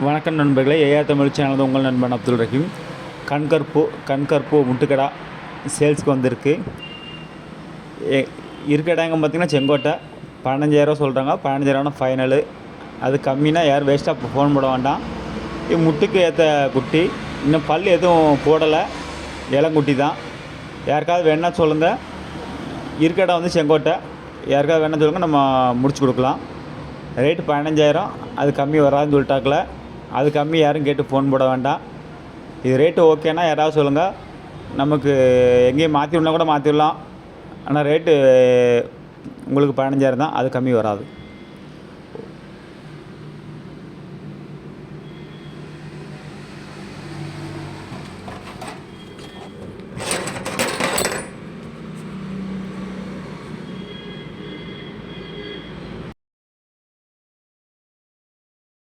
வணக்கம் நண்பர்களே, ஏஆ தமிழ் சேனல் உங்கள் நண்பன் அப்துல் ரஹீம். கண்கற்பூ முட்டுக்கடா சேல்ஸுக்கு வந்திருக்கு. இருக்கிற இடங்க பார்த்திங்கன்னா செங்கோட்டை 15,000 சொல்கிறாங்க. 15,000 ஃபைனலு. அது கம்மினா யாரும் வேஸ்ட்டாக ஃபோன் போட வேண்டாம். இது முட்டுக்கு ஏற்ற குட்டி, இன்னும் பல் எதுவும் போடலை, இளங்குட்டி தான். யாருக்காவது வேணா சொல்லுங்கள். இருக்கிற இடம் வந்து செங்கோட்டை. யாருக்காவது வேணா சொல்லுங்கள், நம்ம முடிச்சு கொடுக்கலாம். ரேட்டு 15,000. அது கம்மி வராதுன்னு சொல்லிட்டாக்கில். அது கம்மி யாரும் கேட்டு ஃபோன் போட வேண்டாம். இது ரேட்டு ஓகேனா யாராவது சொல்லுங்கள். நமக்கு எங்கேயும் மாற்றி விடலாம் கூட மாற்றிடலாம். ஆனால் ரேட்டு உங்களுக்கு 15,000 தான். அது கம்மி வராது.